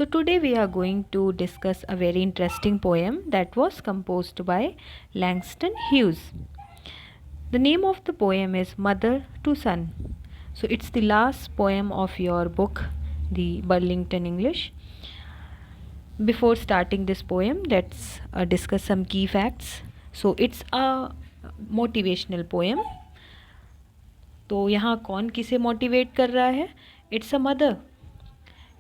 So today we are going to discuss a very interesting poem that was composed by Langston Hughes. The name of the poem is Mother to Son. So it's the last poem of your book, The Burlington English. Before starting this poem, let's discuss some key facts. So it's a motivational poem. तो यहाँ कौन किसे motivate कर रहा है? It's a mother.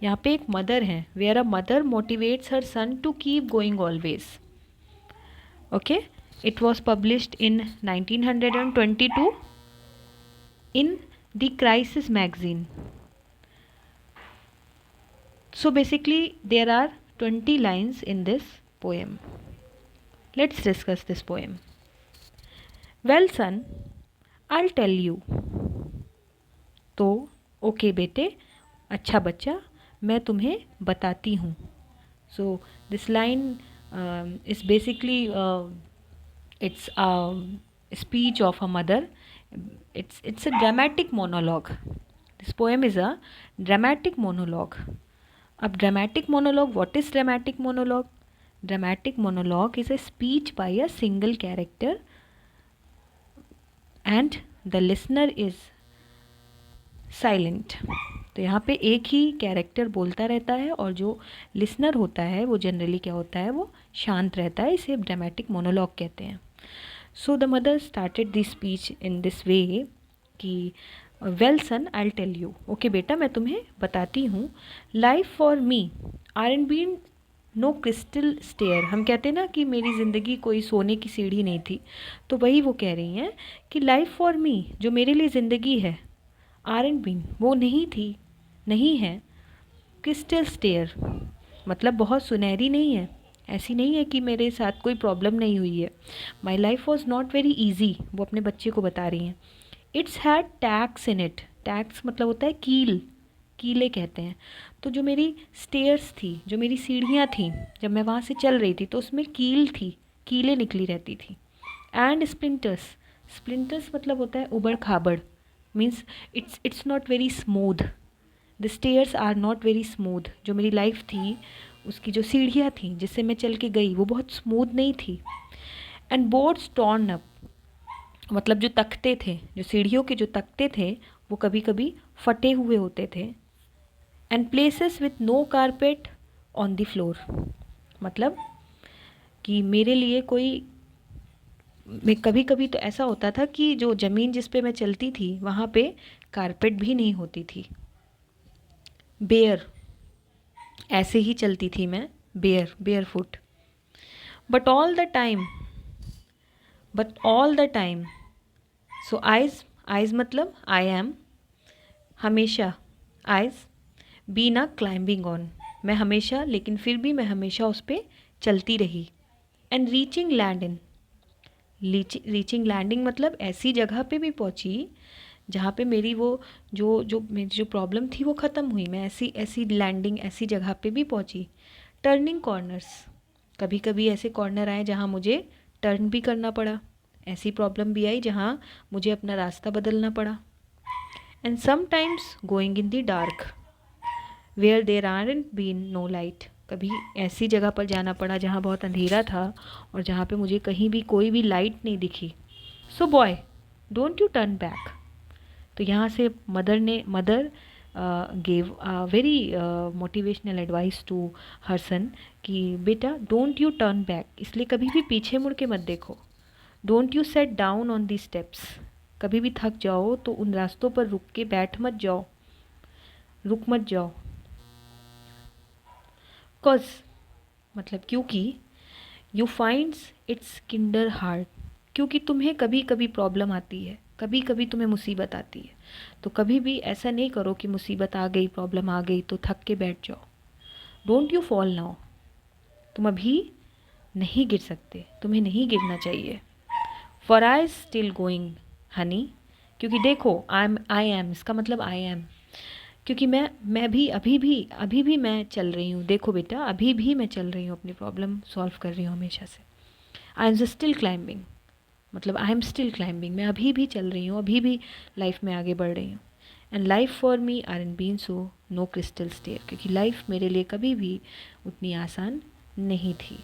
यहाँ पे एक मदर है. Where a mother motivates her son to keep going always. Okay. It was published in 1922 in the Crisis magazine. So basically there are 20 lines in this poem. Let's discuss this poem. Well son, I'll tell you. तो okay बेटे, अच्छा बच्चा, मैं तुम्हें बताती हूँ. So this line is basically it's a speech of a mother. It's a dramatic monologue. This poem is a dramatic monologue. अब dramatic monologue, what is dramatic monologue? Dramatic monologue is a speech by a single character and the listener is silent. तो यहाँ पे एक ही character बोलता रहता है और जो लिसनर होता है वो जनरली क्या होता है, वो शांत रहता है. इसे ड्रामेटिक मोनोलॉग कहते हैं. So the mother started this speech in this way कि well son I tell you. Okay बेटा, मैं तुम्हें बताती हूँ. Life for me are and been no crystal stair. हम कहते हैं ना कि मेरी ज़िंदगी कोई सोने की सीढ़ी नहीं थी, तो वही वो कह रही हैं कि लाइफ फॉर मी, जो मेरे लिए ज़िंदगी है, आर एंड बीन, वो नहीं थी, नहीं है, क्रिस्टल स्टेयर मतलब बहुत सुनहरी नहीं है. ऐसी नहीं है कि मेरे साथ कोई प्रॉब्लम नहीं हुई है. My life was not very easy, वो अपने बच्चे को बता रही हैं. It's had tax in it. Tax मतलब होता है कील, कीले कहते हैं. तो जो मेरी स्टेयर्स थी, जो मेरी सीढ़ियाँ थीं, जब मैं वहाँ से चल रही थी तो उसमें कील थी, कीलें निकली रहती थी. एंड स्प्लिंटर्स, स्प्लिंटर्स मतलब होता है उबड़ खाबड़. Means it's not very smooth. The stairs are not very smooth. जो मेरी लाइफ थी, उसकी जो सीढ़ियाँ थी जिससे मैं चल के गई, वो बहुत स्मूथ नहीं थी. एंड बोर्ड्स टॉर्न अप मतलब जो तख्ते थे, जो सीढ़ियों के जो तख्ते थे, वो कभी कभी फटे हुए होते थे. And places with no carpet on the floor मतलब कि मेरे लिए कोई, मैं कभी कभी तो ऐसा होता था कि जो ज़मीन जिस पे मैं चलती थी वहाँ पे कारपेट भी नहीं होती थी. बेयर, ऐसे ही चलती थी मैं, bear foot. But all the time, but all the time. So eyes, eyes मतलब आई एम, हमेशा. आइज बी ना क्लाइंबिंग ऑन, मैं हमेशा, लेकिन फिर भी मैं हमेशा उस पर चलती रही. And reaching land in, reaching landing मतलब ऐसी जगह पे भी पहुंची जहाँ पे मेरी वो मेरी जो प्रॉब्लम थी वो ख़त्म हुई. मैं ऐसी ऐसी लैंडिंग, ऐसी जगह पे भी पहुंची. टर्निंग कॉर्नर्स, कभी कभी ऐसे कॉर्नर आए जहाँ मुझे टर्न भी करना पड़ा. ऐसी प्रॉब्लम भी आई जहाँ मुझे अपना रास्ता बदलना पड़ा. And sometimes going in the dark where there aren't been no light. कभी ऐसी जगह पर जाना पड़ा जहाँ बहुत अंधेरा था और जहाँ पे मुझे कहीं भी कोई भी लाइट नहीं दिखी. So boy don't you turn back. तो यहाँ से mother gave very motivational advice to her son कि बेटा डोंट यू टर्न बैक, इसलिए कभी भी पीछे मुड़ के मत देखो. Don't you set down on the steps, कभी भी थक जाओ तो उन रास्तों पर रुक के बैठ मत जाओ, रुक मत जाओ. कॉज मतलब क्योंकि, you finds it's Kinder hard, क्योंकि तुम्हें कभी कभी प्रॉब्लम आती है, कभी कभी तुम्हें मुसीबत आती है. तो कभी भी ऐसा नहीं करो कि मुसीबत आ गई, प्रॉब्लम आ गई तो थक के बैठ जाओ. डोंट यू फॉल नाउ, तुम अभी नहीं गिर सकते, तुम्हें नहीं गिरना चाहिए. For I still going Honey, क्योंकि देखो आई एम इसका मतलब आई एम, क्योंकि मैं भी अभी भी मैं चल रही हूँ. देखो बेटा, अभी भी मैं चल रही हूँ, अपनी प्रॉब्लम सॉल्व कर रही हूँ हमेशा से. आई एम स्टिल क्लाइंबिंग मतलब आई एम स्टिल क्लाइंबिंग, मैं अभी भी चल रही हूँ, अभी भी लाइफ में आगे बढ़ रही हूँ. And life for me are in been so no crystal stair, क्योंकि लाइफ मेरे लिए कभी भी उतनी आसान नहीं थी।